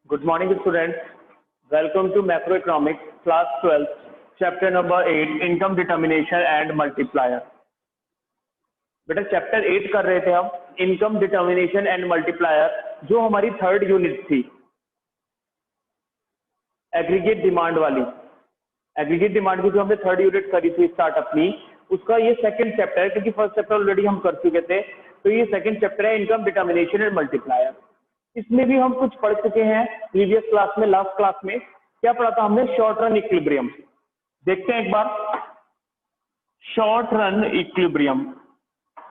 Good morning, students. Welcome to Macroeconomics, Class 12, Chapter number 8, Income Determination and Multiplier. बेटा chapter 8 कर रहे थे हम, इनकम डिटर्मिनेशन एंड मल्टीप्लायर, जो हमारी थर्ड यूनिट थी, एग्रीगेट डिमांड वाली। एग्रीगेट डिमांड की जो हमने थर्ड यूनिट करी थी स्टार्ट अपनी, उसका ये सेकंड चैप्टर है, क्योंकि फर्स्ट चैप्टर ऑलरेडी हम कर चुके थे, तो ये सेकंड चैप्टर है इनकम डिटर्मिनेशन एंड मल्टीप्लायर। इसमें भी हम कुछ पढ़ चुके हैं प्रीवियस क्लास में। लास्ट क्लास में क्या पढ़ा था हमने? Short run equilibrium. देखते हैं एक बार, शॉर्ट रन इक्विलिब्रियम।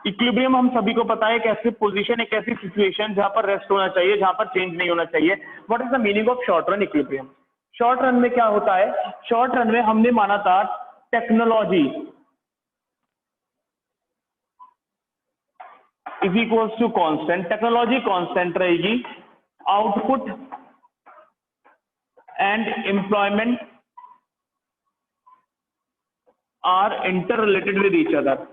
इक्विलिब्रियम हम सभी को पता है एक ऐसी पोजीशन, एक ऐसी सिचुएशन जहां पर रेस्ट होना चाहिए, जहां पर चेंज नहीं होना चाहिए। What is the meaning of short run equilibrium? Short run में क्या होता है? शॉर्ट रन में हमने माना था technology is equals to constant. Technology constant रहेगी, output and employment are inter related with each other.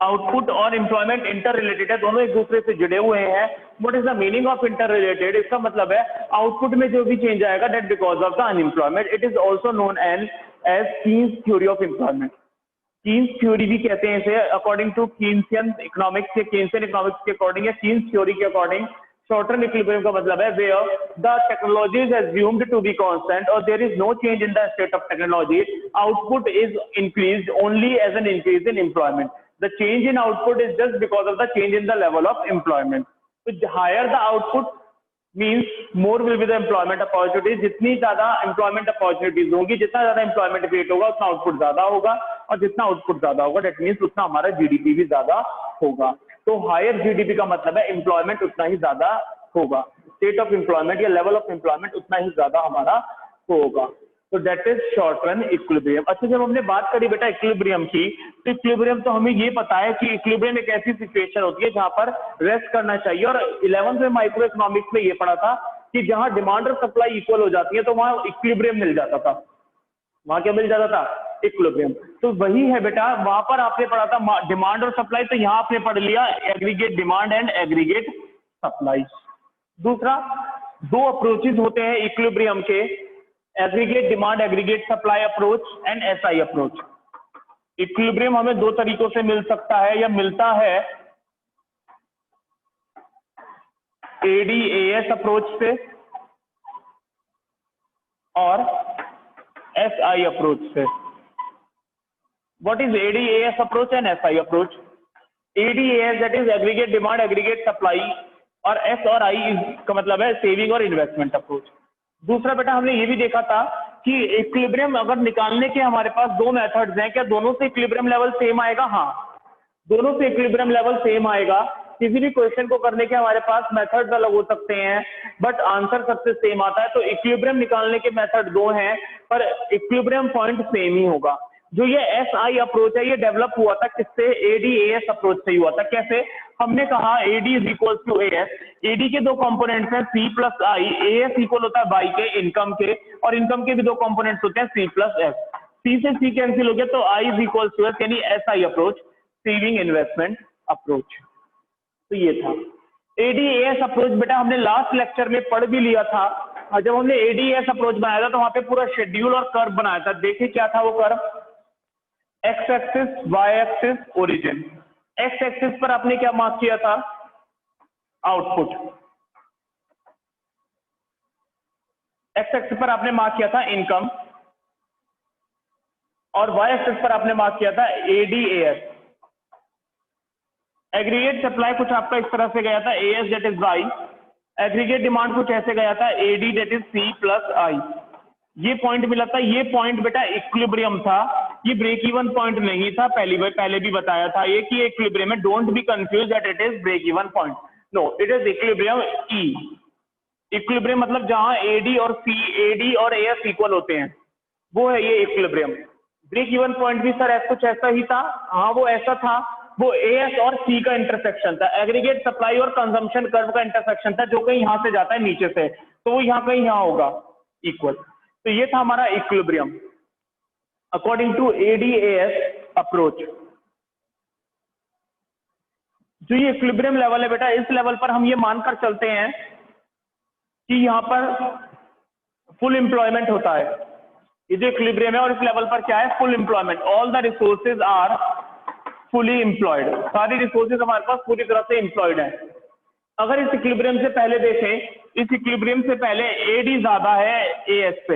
Output और एम्प्लॉयमेंट इंटर रिलेटेड है, दोनों एक दूसरे से जुड़े हुए हैं। What is the meaning of inter related? इसका मतलब है आउटपुट में जो भी चेंज आएगा that because of the unemployment. It is also known as Keynes theory of employment. Keynes theory भी कहते हैं इसे, according to Keynesian economics, Keynesian economics के अकॉर्डिंग या कीन्स थ्योरी के अकॉर्डिंग शॉर्ट रन इक्विलिब्रियम का मतलब है where the technology is assumed to be constant or there is no change in the state of technology, output is increased only as an increase in employment. The change in output is just because of the change in the level of employment. So higher the output means more will be the employment opportunities. जितनी ज्यादा employment opportunities होगी, जितना ज्यादा employment create होगा, उतना output ज्यादा होगा, और जितना output ज्यादा होगा that means उतना हमारा GDP भी ज्यादा होगा। तो higher GDP का मतलब है employment उतना ही ज्यादा होगा, state of employment या level of employment उतना ही ज्यादा हमारा होगा। तो that is short run equilibrium. अच्छा, जब हमने बात करी बेटा इक्विलिब्रियम की, तो इक्विलिब्रियम तो हमें ये पता है कि इक्विलिब्रियम एक ऐसी सिचुएशन होती है जहां पर रेस्ट करना चाहिए। और 11th में माइक्रो इकोनॉमिक्स में ये पढ़ा था कि जहां डिमांड और सप्लाई इक्वल हो जाती है तो वहां इक्विलिब्रियम मिल जाता था। वहां क्या मिल जाता था? इक्विलिब्रियम। तो वही है बेटा, वहां पर आपने पढ़ा था डिमांड और सप्लाई, तो यहाँ आपने पढ़ लिया aggregate demand and aggregate supply. दूसरा, दो अप्रोचेज होते हैं इक्विलिब्रियम के, aggregate demand aggregate supply approach and SI approach. Equilibrium हमें दो तरीकों से मिल सकता है या मिलता है, एडीएएस अप्रोच से और एसआई अप्रोच से। What is ADAS approach and SI approach? ADAS that is aggregate demand aggregate supply, और एस और आई का मतलब है सेविंग और इन्वेस्टमेंट अप्रोच। दूसरा बेटा, हमने ये भी देखा था कि इक्विलिब्रियम अगर निकालने के हमारे पास दो मेथड्स हैं, क्या दोनों से इक्विलिब्रियम लेवल सेम आएगा? हाँ, दोनों से इक्विलिब्रियम लेवल सेम आएगा। किसी भी क्वेश्चन को करने के हमारे पास मेथड्स अलग हो सकते हैं बट आंसर सबसे सेम आता है। तो इक्विलिब्रियम निकालने के मेथड दो हैं पर इक्विलिब्रियम पॉइंट सेम ही होगा। जो ये एसआई अप्रोच है ये डेवलप हुआ था किससे? एडीएएस अप्रोच से ही हुआ था। कैसे? हमने कहा AD is equal to AS. AD के दो कंपोनेंट्स हैं C plus I, AS equal होता है बाई के, इनकम के, और इनकम के भी दो कंपोनेंट्स होते हैं सी प्लस एस। सी से सी कैंसिल हो गया तो I is equal to S, यानी SI approach, saving investment approach. तो ये था एडीएएस अप्रोच। बेटा हमने लास्ट लेक्चर में पढ़ भी लिया था, जब हमने एडीएएस अप्रोच बनाया था तो वहां पे पूरा शेड्यूल और कर्व बनाया था। देखिए क्या था वो curve? X axis, Y axis, origin. X axis पर आपने क्या मार्क किया था? आउटपुट। एक्स एक्सिस पर आपने मार्क किया था इनकम, और वाई एक्सिस पर आपने मार्क किया था एडीएएस। एग्रीगेट सप्लाई कुछ आपका इस तरह से गया था, AS that is Y. Aggregate demand कुछ ऐसे गया था, AD that is C plus I. ये पॉइंट मिला था। ये पॉइंट बेटा इक्विलिब्रियम था, ये ब्रेक इवन पॉइंट नहीं था। पहले भी बताया था ये कि इक्विलिब्रियम है, don't be confuse that it is break even point, no it is equilibrium E. Equilibrium मतलब जहां एडी और सी, एडी और एएस इक्वल होते हैं, वो है ये इक्विलिब्रियम। ब्रेक इवन पॉइंट भी सर कुछ ऐसा ही था, हाँ वो ऐसा था, वो एएस और सी का इंटरसेक्शन था, एग्रीगेट सप्लाई और कंजम्पशन कर्व का इंटरसेक्शन था, जो कहीं यहां से जाता है नीचे से, तो वो यहाँ कहीं यहाँ होगा इक्वल। तो ये था हमारा equilibrium according to AD AS approach. जो ये इक्विलिब्रियम लेवल है बेटा, इस लेवल पर हम ये मानकर चलते हैं कि यहाँ पर फुल एम्प्लॉयमेंट होता है। ये जो इक्विलिब्रियम है और इस लेवल पर क्या है, full employment, all the resources are fully employed, सारी रिसोर्सेज हमारे पास पूरी तरह से एम्प्लॉयड है। अगर इस इक्विलिब्रियम से पहले देखें, इस इक्विलिब्रियम से पहले एडी ज्यादा है एएस पे,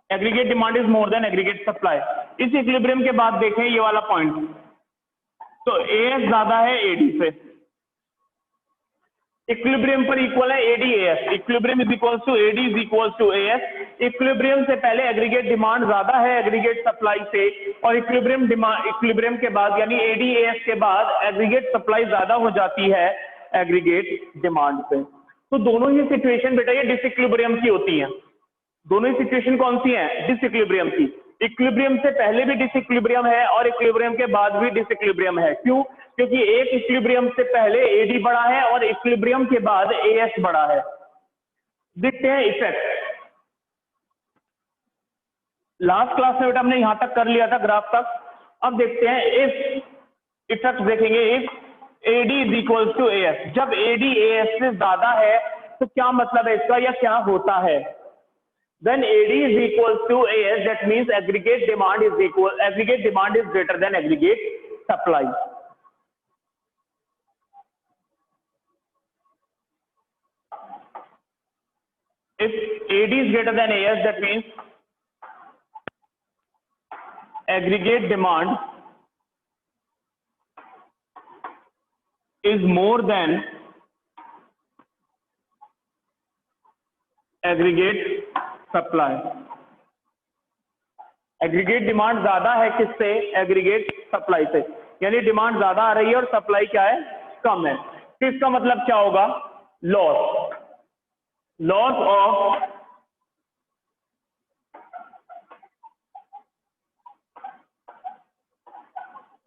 aggregate demand is more then aggregate supply. इस इक्विलिब्रियम के बाद देखें ये वाला पॉइंट, तो एएस ज्यादा है एडी से, इक्विलिब्रियम पर इक्वल है AD AS, equilibrium is equal to AD is equal to AS. Equilibrium से पहले एग्रीगेट डिमांड ज्यादा है एग्रीगेट सप्लाई से, और इक्विलिब्रियम के बाद यानी एडी एएस के बाद एग्रीगेट सप्लाई ज्यादा हो जाती है एग्रीगेट डिमांड से। तो दोनों ही सिचुएशन बेटा ये डिसइक्विलिब्रियम की होती हैं। दोनों ही सिचुएशन कौन सी है, डिसइक्विलिब्रियम की। इक्विलिब्रियम से पहले भी डिसइक्विलिब्रियम है और इक्विलिब्रियम के बाद भी डिसइक्विलिब्रियम है। क्यों? क्योंकि एक इक्विलिब्रियम से पहले एडी बड़ा है और इक्विलिब्रियम के बाद एएस बड़ा है। देखते हैं इफेक्ट। लास्ट क्लास में बेटा हमने यहां तक कर लिया था ग्राफ तक। अब देखते हैं इफ इफेक्ट देखेंगे, if AD is equal to AS. जब एडी एएस से ज्यादा है तो क्या मतलब है इसका या क्या होता है? When AD is equal to AS, that means aggregate demand is greater than aggregate supply. If AD is greater than AS, that means aggregate demand is more than aggregate supply. Aggregate demand ज्यादा है किससे? Aggregate supply से, यानी demand ज्यादा आ रही है और supply क्या है, कम है। तो इसका मतलब क्या होगा? Loss of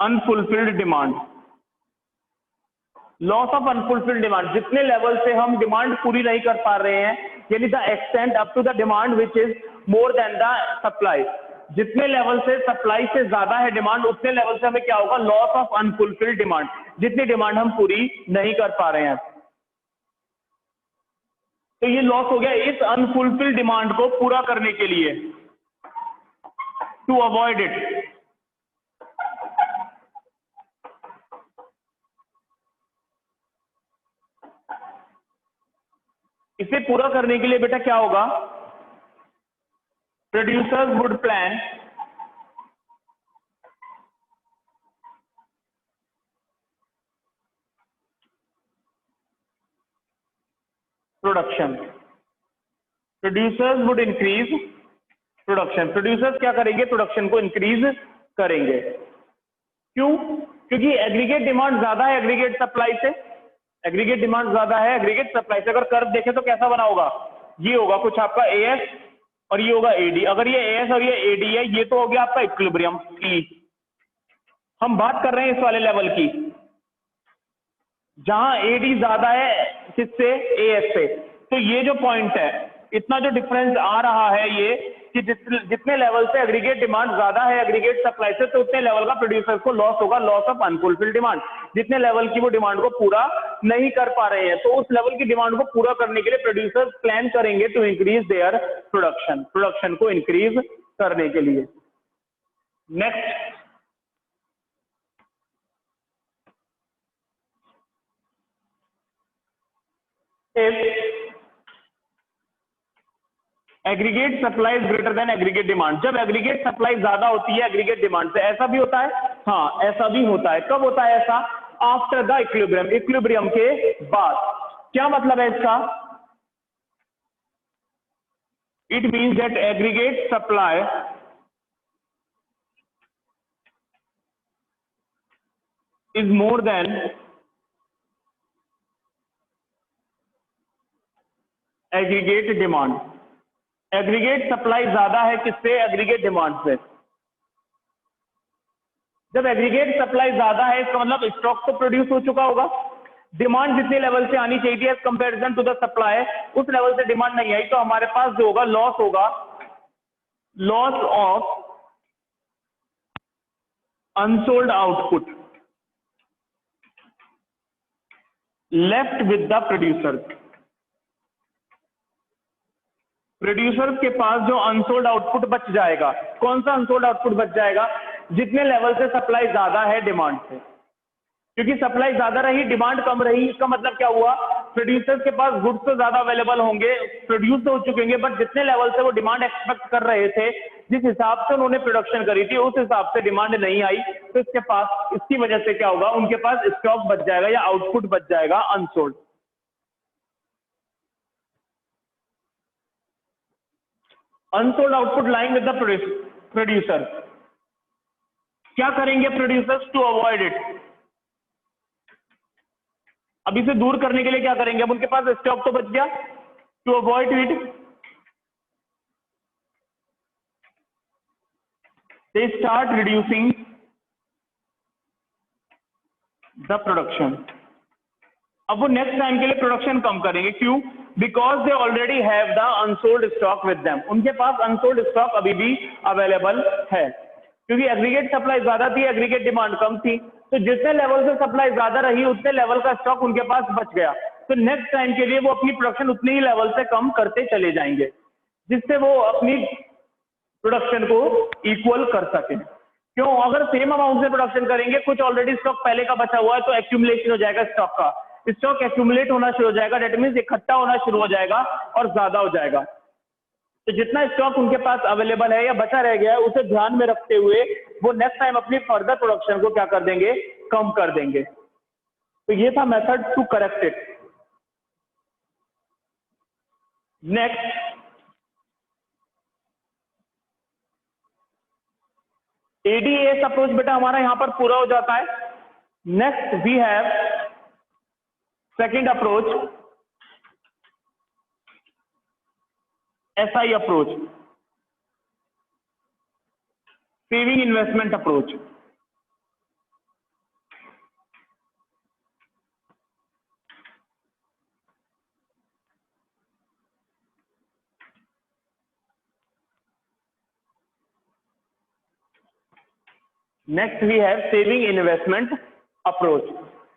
unfulfilled demand. Loss of unfulfilled demand, जितने लेवल से हम डिमांड पूरी नहीं कर पा रहे हैं, यानी the extent up to the demand which is more than the supply. जितने लेवल से सप्लाई से ज्यादा है डिमांड, उतने लेवल से हमें क्या होगा? लॉस ऑफ अनफुलफिल्ड डिमांड, जितनी डिमांड हम पूरी नहीं कर पा रहे हैं। तो ये लॉस हो गया इस अनफुलफिल्ड डिमांड को पूरा करने के लिए, टू अवॉइड इट। इसे पूरा करने के लिए बेटा क्या होगा? Producers would plan production, producers would increase production. Producers क्या करेंगे? प्रोडक्शन को इंक्रीज करेंगे। क्यों? क्योंकि एग्रीगेट डिमांड ज्यादा है एग्रीगेट सप्लाई से, एग्रीगेट डिमांड ज्यादा है एग्रीगेट सप्लाई से। अगर कर्व देखें तो कैसा बना होगा? ये होगा कुछ आपका एएस और ये होगा एडी। अगर ये एएस और ये एडी है, ये तो हो गया आपका इक्विलिब्रियम की। हम बात कर रहे हैं इस वाले लेवल की जहां एडी ज्यादा है किससे? एएस से। तो ये जो पॉइंट है, इतना जो डिफरेंस आ रहा है ये कि जितने लेवल से एग्रीगेट डिमांड ज्यादा है एग्रीगेट सप्लाई से, तो उतने लेवल का प्रोड्यूसर को लॉस होगा, लॉस ऑफ अनफुलफिल्ड डिमांड। जितने लेवल की वो डिमांड को पूरा नहीं कर पा रहे हैं, तो उस लेवल की डिमांड को पूरा करने के लिए प्रोड्यूसर्स प्लान करेंगे to increase their production, production को इंक्रीज करने के लिए। Next, aggregate supply is greater than aggregate demand. जब एग्रीगेट सप्लाई ज्यादा होती है एग्रीगेट डिमांड से, ऐसा भी होता है? हाँ, ऐसा भी होता है। कब होता है ऐसा? आफ्टर द इक्विलिब्रियम, इक्विलिब्रियम के बाद। क्या मतलब है इसका? It means that aggregate supply is more then aggregate demand. Aggregate supply ज्यादा है किससे? एग्रीगेट डिमांड से। जब एग्रीगेट सप्लाई ज्यादा है इसका मतलब स्टॉक तो प्रोड्यूस हो चुका होगा, डिमांड जितने लेवल से आनी चाहिए as comparison to the supply, उस लेवल से डिमांड नहीं आई, तो हमारे पास जो होगा लॉस होगा, loss of unsold output. Left with the producer, producer के पास जो अनसोल्ड आउटपुट बच जाएगा, कौन सा अनसोल्ड आउटपुट बच जाएगा? जितने लेवल से सप्लाई ज्यादा है डिमांड से, क्योंकि सप्लाई ज्यादा रही डिमांड कम रही, इसका मतलब क्या हुआ? प्रोड्यूसर्स के पास गुड्स तो ज्यादा अवेलेबल होंगे, प्रोड्यूस हो चुके होंगे, बट जितने लेवल से वो डिमांड एक्सपेक्ट कर रहे थे, जिस हिसाब से उन्होंने प्रोडक्शन करी थी, उस हिसाब से डिमांड नहीं आई, तो इसके पास, इसकी वजह से क्या होगा? उनके पास स्टॉक बच जाएगा या आउटपुट बच जाएगा unsold. Unsold output lying with the producer. क्या करेंगे प्रोड्यूसर्स टू अवॉइड इट? अब इसे दूर करने के लिए क्या करेंगे? अब उनके पास स्टॉक तो बच गया, to avoid it they start reducing the production. अब वो नेक्स्ट टाइम के लिए प्रोडक्शन कम करेंगे, क्यों? Because they already have the unsold stock with them, उनके पास अनसोल्ड स्टॉक अभी भी अवेलेबल है, क्योंकि एग्रीगेट सप्लाई ज्यादा थी, एग्रीगेट डिमांड कम थी, तो जितने लेवल से सप्लाई ज्यादा रही उतने लेवल का स्टॉक उनके पास बच गया, तो नेक्स्ट टाइम के लिए वो अपनी प्रोडक्शन उतने ही लेवल से कम करते चले जाएंगे, जिससे वो अपनी प्रोडक्शन को इक्वल कर सके। क्यों? अगर सेम अमाउंट से प्रोडक्शन करेंगे, कुछ ऑलरेडी स्टॉक पहले का बचा हुआ है, तो एक्यूमुलेशन हो जाएगा स्टॉक का, स्टॉक एक्यूमुलेट होना शुरू हो जाएगा, डेट मीन्स इकट्ठा होना शुरू हो जाएगा और ज्यादा हो जाएगा। तो जितना स्टॉक उनके पास अवेलेबल है या बचा रह गया है, उसे ध्यान में रखते हुए वो नेक्स्ट टाइम अपनी फर्दर प्रोडक्शन को क्या कर देंगे? कम कर देंगे। तो ये था method to correct it. Next, ADS approach बेटा हमारा यहां पर पूरा हो जाता है। Next we have second approach, SI approach, saving investment approach. Next we have saving investment approach.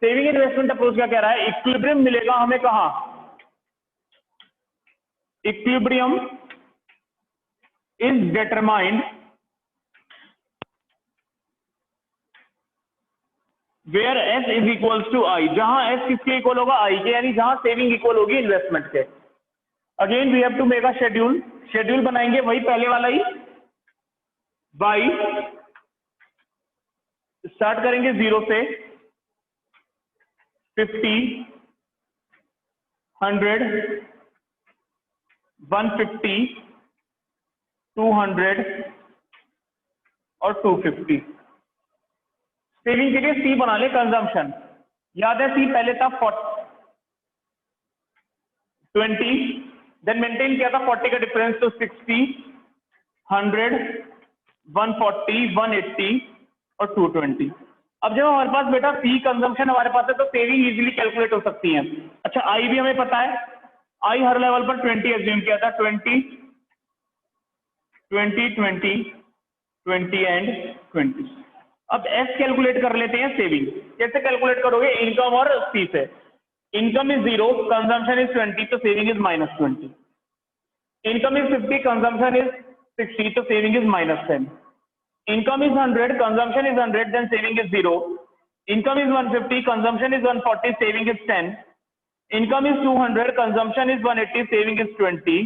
Saving investment approach क्या कह रहा है? इक्विलिब्रियम मिलेगा हमें कहां? Equilibrium is determined where S is equals to I, जहां एस किसके इक्वल होगा? आई के, यानी जहां सेविंग इक्वल होगी इन्वेस्टमेंट के। Again we have to make a schedule, schedule बनाएंगे वही पहले वाला ही, बाई स्टार्ट करेंगे 0 से 50, 100, 150, 200 और 250। सेविंग के लिए सी बना ले, कंजम्पशन याद है, सी पहले था 20, देन मेंटेन किया था 40 का डिफरेंस, तो 60, 100, 140, 180 और 220। अब जब हमारे पास बेटा सी कंजम्पशन हमारे पास है, तो सेविंग इजीली कैलकुलेट हो सकती है। अच्छा, आई भी हमें पता है, आई हर लेवल पर 20 एज्यूम किया था, 20, 20, 20, 20 एंड 20। अब एस कैलकुलेट कर लेते हैं सेविंग। कैसे कैलकुलेट करोगे? इनकम और सी से। इनकम इज 0, कंजम्पशन इज 20, तो saving is -20। Income is 50, consumption is 60, तो saving is -10। Income is 100, consumption is 100, then saving is 0. Income is 150, consumption is 140, saving is 10. Income is 200, consumption is 180, saving is 20.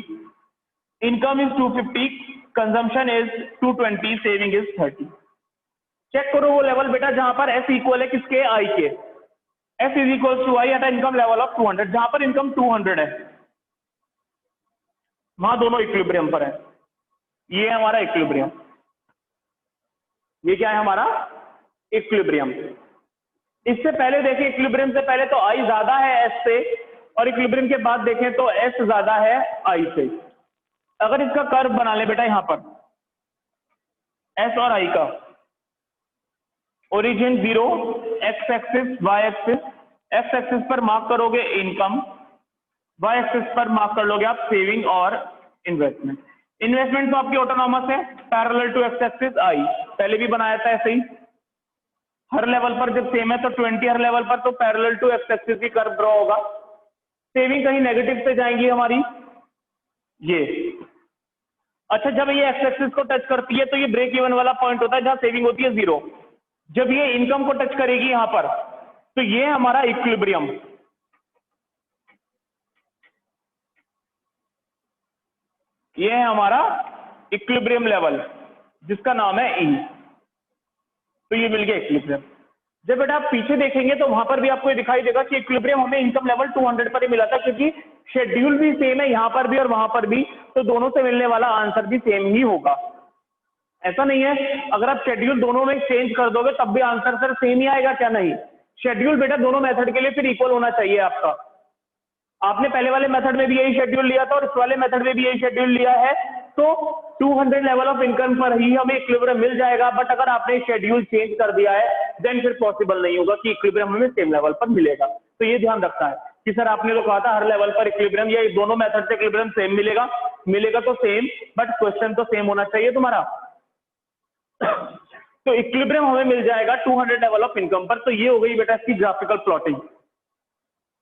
Income is 250, consumption is 220, saving is 30. Check करो वो level बेटा जहां पर S equal है किसके? I के। S is equal to I at income level of 200, जहां पर इनकम 200 है वहां दोनों इक्विलिब्रियम पर है। ये है हमारा इक्विलिब्रियम, ये क्या है हमारा? इक्विलिब्रियम। इससे पहले देखें, इक्विलिब्रियम से पहले तो आई ज्यादा है एस से, और इक्विलिब्रियम के बाद देखें तो एस ज्यादा है आई से। अगर इसका कर्व बना ले बेटा यहां पर, एस और आई का, origin 0, X axis, Y axis, X axis पर मार्क करोगे इनकम, वाई एक्सिस पर मार्क कर लोगे आप सेविंग और इन्वेस्टमेंट। इन्वेस्टमेंट तो आपकी ऑटोनॉमस है, पैरेलल टू एक्स एक्सिस आई, पहले भी बनाया था ऐसे ही। हर लेवल पर जब सेम है तो 20 हर लेवल पर, तो पैरेलल टू एक्स एक्सिस की कर्व ड्रॉ होगा। सेविंग कहीं नेगेटिव से जाएंगी हमारी ये। अच्छा, जब ये एक्स एक्सिस को टच करती है तो ये ब्रेक इवन वाला पॉइंट होता है जहां सेविंग होती है 0। जब ये इनकम को टच करेगी यहां पर, तो ये हमारा इक्विलिब्रियम, ये है हमारा इक्विलिब्रियम लेवल जिसका नाम है ई। तो ये मिल गया इक्विलिब्रियम। जब बेटा आप पीछे देखेंगे तो वहां पर भी आपको ये दिखाई देगा कि इक्विलिब्रियम हमें इनकम लेवल 200 पर ही मिला था, क्योंकि शेड्यूल भी सेम है यहां पर भी और वहां पर भी, तो दोनों से मिलने वाला आंसर भी सेम ही होगा। ऐसा नहीं है अगर आप शेड्यूल दोनों में चेंज कर दोगे तब भी आंसर सर सेम ही आएगा, क्या नहीं? शेड्यूल बेटा दोनों मेथड के लिए फिर इक्वल होना चाहिए आपका। आपने पहले वाले मेथड में भी यही शेड्यूल लिया था और इस वाले मेथड में भी यही शेड्यूल लिया है, तो 200 लेवल ऑफ इनकम पर ही हमें इक्विलिब्रियम मिल जाएगा। बट अगर आपने शेड्यूल चेंज कर दिया है देन फिर पॉसिबल नहीं होगा कि इक्विलिब्रियम हमें सेम लेवल पर मिलेगा। तो ये ध्यान रखना है कि सर आपने तो कहा था हर लेवल पर इक्विलिब्रियम, ये दोनों मेथड से इक्विलिब्रियम सेम मिलेगा, मिलेगा तो सेम, बट क्वेश्चन तो सेम होना चाहिए तुम्हारा। तो इक्विलिब्रियम हमें मिल जाएगा 200 लेवल ऑफ इनकम पर। तो ये हो गई बेटा इसकी ग्राफिकल प्लॉटिंग।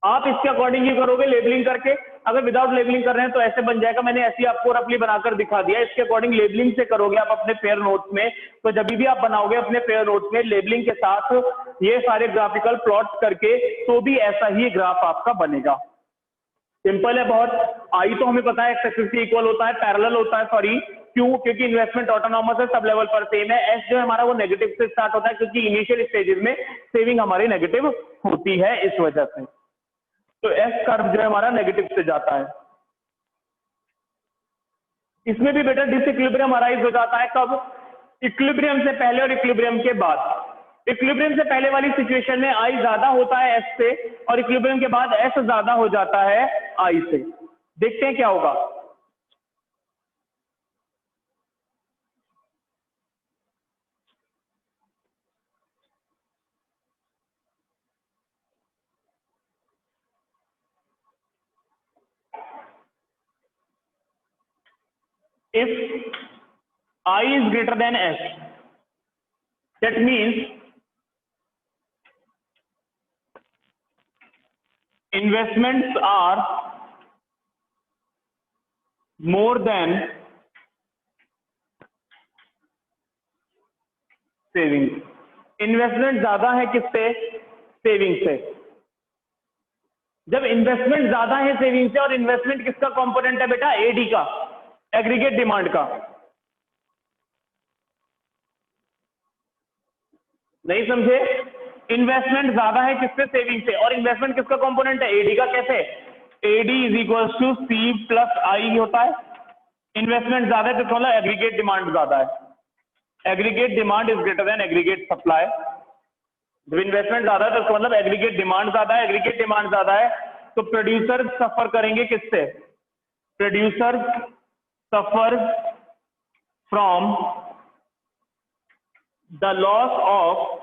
आप इसके अकॉर्डिंग ही करोगे लेबलिंग करके। अगर विदाउट लेबलिंग कर रहे हैं तो ऐसे बन जाएगा, मैंने ऐसे ही आपको रफली बनाकर दिखा दिया। इसके अकॉर्डिंग लेबलिंग से करोगे आप अपने फेयर नोट्स में, तो जब भी आप बनाओगे अपने फेयर नोट्स में लेबलिंग के साथ ये सारे ग्राफिकल प्लॉट करके, तो भी ऐसा ही ग्राफ आपका बनेगा। सिंपल है बहुत। आई तो हमें पता है एक्स एक्सिस से इक्वल होता है, पैरेलल होता है, सॉरी क्यों? क्योंकि इन्वेस्टमेंट ऑटोनॉमस है, सब लेवल पर सेम है। एस जो है हमारा वो नेगेटिव से स्टार्ट होता है क्योंकि इनिशियल स्टेजेस में सेविंग हमारी नेगेटिव होती है इस वजह से। तो एस कर्व जो है हमारा नेगेटिव से जाता है। इसमें भी बेटा डिसइक्विलिब्रियम अराइज हो जाता है कब? इक्विलिब्रियम से पहले और इक्विलिब्रियम के बाद। इक्विलिब्रियम से पहले वाली सिचुएशन में आई ज्यादा होता है एस से, और इक्विलिब्रियम के बाद एस ज्यादा हो जाता है आई से। देखते हैं क्या होगा। If I is greater than S, that means investments are more than savings. Investment ज्यादा है किससे? सेविंग से। जब इन्वेस्टमेंट ज्यादा है सेविंग से, और इन्वेस्टमेंट किसका कंपोनेंट है बेटा? एडी का, एग्रीगेट डिमांड का। नहीं समझे? इन्वेस्टमेंट ज्यादा है किससे? सेविंग से। और इन्वेस्टमेंट किसका कंपोनेंट है? एडी का। कैसे? AD is equal to C plus I होता है। इन्वेस्टमेंट ज्यादा है तो मतलब एग्रीगेट डिमांड ज्यादा है। Aggregate demand is greater than aggregate supply. जब इन्वेस्टमेंट ज्यादा है तो मतलब एग्रीगेट डिमांड ज्यादा है। एग्रीगेट डिमांड ज्यादा है तो प्रोड्यूसर सफर करेंगे किससे? Producer suffer from the loss of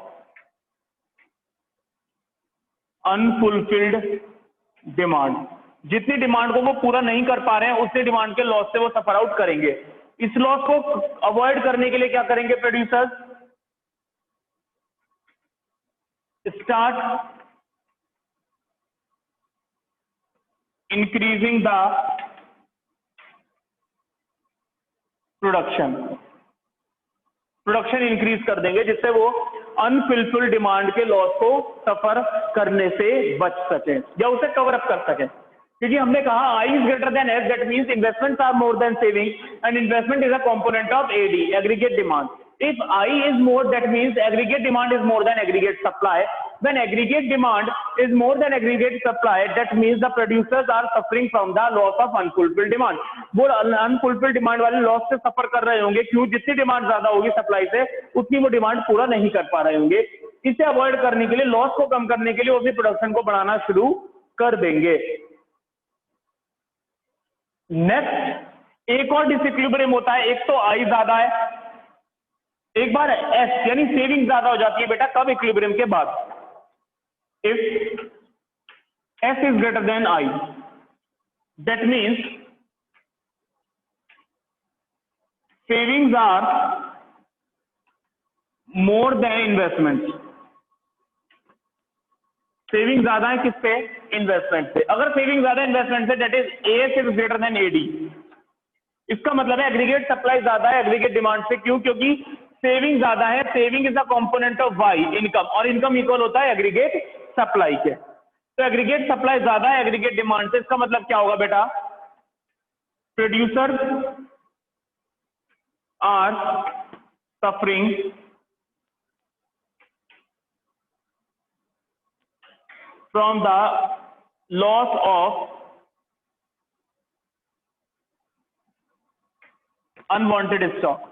unfulfilled demand. जितनी डिमांड को वो पूरा नहीं कर पा रहे हैं उतनी डिमांड के लॉस से वो सफर आउट करेंगे। इस लॉस को अवॉइड करने के लिए क्या करेंगे producers? Start increasing the production. Production increase कर देंगे जिससे वो अनफुलफिल्ड डिमांड के लॉस को सफर करने से बच सके या उसे कवर अप कर सके। क्योंकि हमने कहा I is greater than S, that means investments are more than saving and investment is a component of AD, aggregate demand. If I is more, that means aggregate demand is more than aggregate supply. When aggregate demand is more than aggregate supply, that means the producers are suffering from the loss of unfulfilled demand. वो unfulfilled demand वाले loss से सफर कर रहे होंगे। क्यों? जितनी demand ज्यादा होगी सप्लाई से उतनी वो डिमांड पूरा नहीं कर पा रहे होंगे। इसे अवॉइड करने के लिए, लॉस को कम करने के लिए वो भी प्रोडक्शन को बढ़ाना शुरू कर देंगे। नेक्स्ट एक और डिसइक्विलिब्रियम होता है। एक तो आई ज्यादा है, एक बार एस यानी सेविंग ज्यादा हो जाती है बेटा कब? इक्विलिब्रियम के बाद। If S is greater than I, that means savings are more than investment. Saving ज्यादा है किस पे? इन्वेस्टमेंट पे। अगर सेविंग ज्यादा इन्वेस्टमेंट से, that is AS is greater than AD. इसका मतलब है एग्रीगेट सप्लाई ज्यादा है एग्रीगेट डिमांड से। क्यों? क्योंकि सेविंग ज्यादा है। Saving is a component of Y, income, और इनकम इक्वल होता है एग्रीगेट सप्लाई के। तो एग्रीगेट सप्लाई ज्यादा है एग्रीगेट डिमांड से। इसका मतलब क्या होगा बेटा? Producer are suffering from the loss of unwanted stock.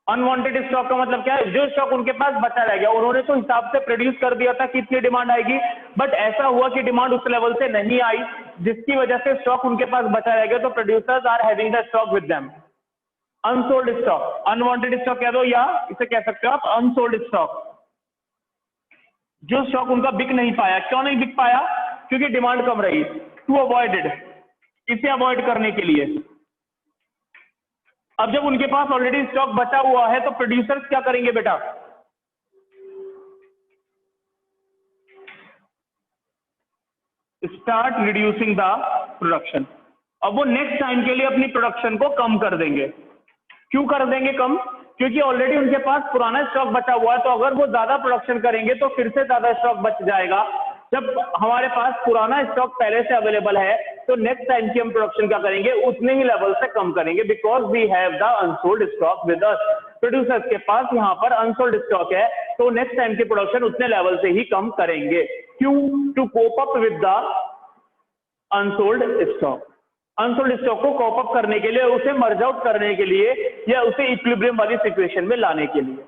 Unwanted stock का मतलब क्या है? जो स्टॉक उनके पास बचा रह गया, उन्होंने तो हिसाब से प्रोड्यूस कर दिया था कितनी डिमांड आएगी, बट ऐसा हुआ कि डिमांड उस लेवल से नहीं आई, जिसकी वजह से स्टॉक उनके पास बचा रह गया। तो producers are having the stock with them. Unsold stock, unwanted stock कह दो, या इसे कह सकते हो आप अनसोल्ड स्टॉक। जो स्टॉक उनका बिक नहीं पाया। क्यों नहीं बिक पाया? क्योंकि डिमांड कम रही। टू अवॉइडेड, इसे अवॉइड करने के लिए, अब जब उनके पास ऑलरेडी स्टॉक बचा हुआ है तो प्रोड्यूसर्स क्या करेंगे बेटा? Start reducing the production. अब वो नेक्स्ट टाइम के लिए अपनी प्रोडक्शन को कम कर देंगे। क्यों कर देंगे कम? क्योंकि ऑलरेडी उनके पास पुराना स्टॉक बचा हुआ है। तो अगर वो ज्यादा प्रोडक्शन करेंगे तो फिर से ज्यादा स्टॉक बच जाएगा। जब हमारे पास पुराना स्टॉक पहले से अवेलेबल है तो नेक्स्ट टाइम की हम प्रोडक्शन क्या करेंगे? उतने ही लेवल से कम करेंगे, because we have the unsold stock with us. Producers के पास यहाँ पर अनसोल्ड स्टॉक है, तो नेक्स्ट टाइम की प्रोडक्शन उतने लेवल से ही कम करेंगे। क्यों? To cope up with the unsold stock. Unsold stock को कॉप अप करने के लिए, उसे मर्ज आउट करने के लिए, या उसे इक्विलिब्रियम वाली सिचुएशन में लाने के लिए।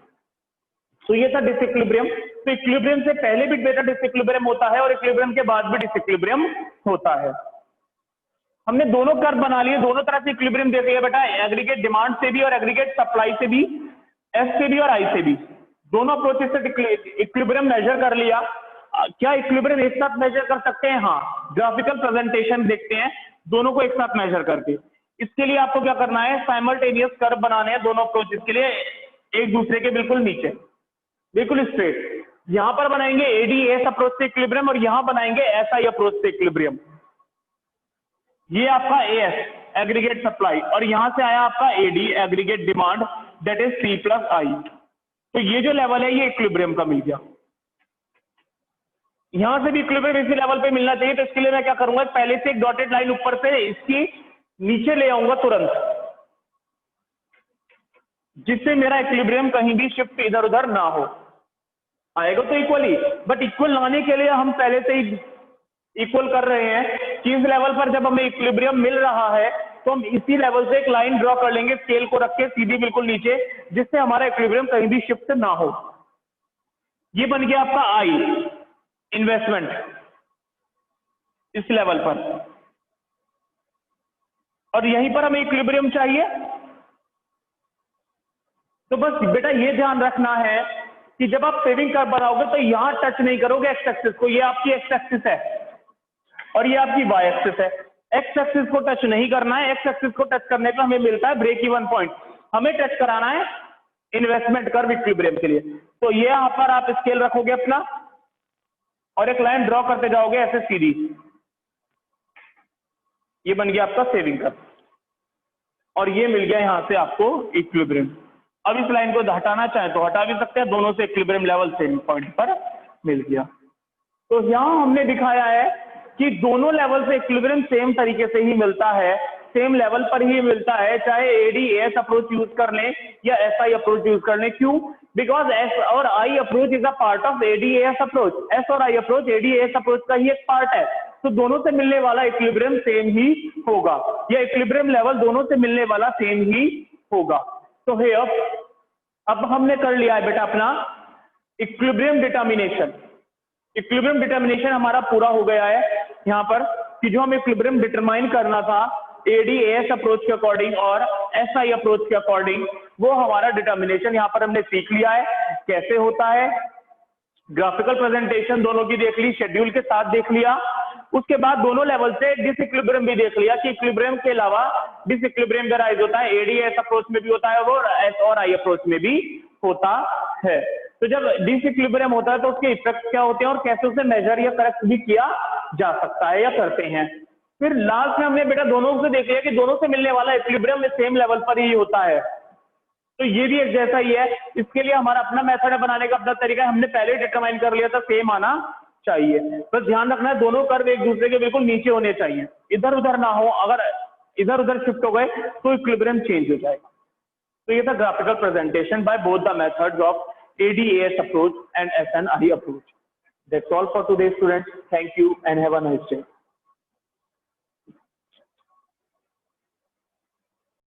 तो ये था डिसइक्विलिब्रियम। तो इक्विलिब्रियम से पहले भी बेटा डिसइक्विलिब्रियम होता है और इक्विलिब्रियम के बाद भी डिसइक्विलिब्रियम होता है। हमने दोनों कर्व बना लिए, दोनों तरफ से इक्विलिब्रियम दे दिया बेटा, एग्रीगेट डिमांड से भी और एग्रीगेट सप्लाई से भी, एस से भी और आई से भी। दोनों अप्रोचेस से इक्विलिब्रियम मेजर कर लिया। क्या इक्विलिब्रियम एक साथ मेजर कर सकते हैं? हाँ, ग्राफिकल प्रेजेंटेशन देखते हैं दोनों को एक साथ मेजर करके। इसके लिए आपको क्या करना है? साइमल्टेनियस कर्व बनाने हैं दोनों अप्रोचेस के लिए, एक दूसरे के बिल्कुल नीचे, बिल्कुल स्ट्रेट। यहां पर बनाएंगे एडीएस अप्रोच से इक्विलिब्रियम और यहां बनाएंगे एसआई अप्रोच से इक्विलिब्रियम। ये आपका एएस एग्रीगेट सप्लाई, और यहां से आया आपका AD aggregate demand, that is C plus I. तो ये जो लेवल है ये इक्विलिब्रियम का मिल गया। यहां से भी इक्विलिब्रियम इसी लेवल पे मिलना चाहिए। तो इसके लिए मैं क्या करूंगा? पहले से एक डॉटेड लाइन ऊपर से इसकी नीचे ले आऊंगा तुरंत, जिससे मेरा इक्विलिब्रियम कहीं भी शिफ्ट इधर उधर ना हो। आएगा तो इक्वली, बट इक्वल लाने के लिए हम पहले से ही इक्वल कर रहे हैं कि इस लेवल पर जब हमें इक्विलिब्रियम मिल रहा है तो हम इसी लेवल से एक लाइन ड्रॉ कर लेंगे, स्केल को रख के सीधी बिल्कुल नीचे, जिससे हमारा इक्विलिब्रियम कहीं भी शिफ्ट ना हो। ये बन गया आपका आई इन्वेस्टमेंट इस लेवल पर, और यहीं पर हमें इक्विलिब्रियम चाहिए। तो बस बेटा ये ध्यान रखना है कि जब आप सेविंग कर्व बनाओगे तो यहां टच नहीं करोगे एक्स एक्सिस को। ये आपकी एक्स एक्सिस है और ये आपकी वाई एक्सिस है। एक्स एक्सिस को टच नहीं करना है। एक्स एक्सिस को टच करने पर हमें मिलता है ब्रेक इवन पॉइंट। हमें टच कराना है इन्वेस्टमेंट कर्व इक्विलिब्रियम के लिए। तो ये यहां पर आप स्केल रखोगे अपना और एक लाइन ड्रॉ करते जाओगे ऐसे सीधी। ये बन गया आपका सेविंग कर्व और ये मिल गया यहां से आपको इक्विलिब्रियम। अब इस लाइन को हटाना चाहें तो हटा भी सकते हैं, दोनों से इक्विलिब्रियम लेवल सेम पॉइंट पर मिल गया। तो यहां हमने दिखाया है कि दोनों लेवल से इक्विलिब्रियम सेम तरीके से ही मिलता है, सेम लेवल पर ही मिलता है, चाहे एडीएस अप्रोच यूज कर लें या एसआई अप्रोच यूज कर लें। क्यों? बिकॉज एस और I approach is a part of ADS approach. S और आई अप्रोच एडीएस अप्रोच का ही एक पार्ट है। तो दोनों से मिलने वाला इक्विलिब्रियम सेम ही होगा, या इक्विलिब्रियम लेवल दोनों से मिलने वाला सेम ही होगा। तो अब हमने कर लिया है बेटा अपना इक्विलिब्रियम डिटर्मिनेशन। इक्विलिब्रियम डिटर्मिनेशन हमारा पूरा हो गया है यहां पर, कि जो हमें इक्विलिब्रियम डिटरमाइन करना था एडीएस अप्रोच के अकॉर्डिंग और एसआई अप्रोच के अकॉर्डिंग, वो हमारा डिटर्मिनेशन यहां पर हमने सीख लिया है कैसे होता है। ग्राफिकल प्रेजेंटेशन दोनों की देख ली, शेड्यूल के साथ देख लिया। उसके बाद दोनों लेवल से डिसइक्विलिब्रियम भी देख लिया कि इक्विलिब्रियम के अलावा डिसइक्विलिब्रियम भी राइज होता है, एडीएस अप्रोच में भी होता है वो, एस और आई अप्रोच में भी होता है। तो जब डिसइक्विलिब्रियम होता है तो उसके इफेक्ट क्या होते हैं और कैसे उसे मेजर या करेक्ट भी किया जा सकता है या करते हैं। फिर लास्ट में हमने बेटा दोनों से देख लिया कि दोनों से मिलने वाला इक्विलिब्रियम सेम लेवल पर ही होता है, तो ये भी एक जैसा ही है। इसके लिए हमारा अपना मेथड है बनाने का, अपना तरीका है, हमने पहले ही डिटरमाइन कर लिया था सेम आना चाहिए। बस ध्यान रखना है दोनों कर्व एक दूसरे के बिल्कुल नीचे होने चाहिए, इधर उधर ना हो, अगर इधर उधर शिफ्ट हो गए तो इक्विलिब्रियम चेंज हो जाएगा। तो ये था graphical presentation by both the methods of ADAS approach and SNI approach. That's all for today, students. Thank you and have a nice day.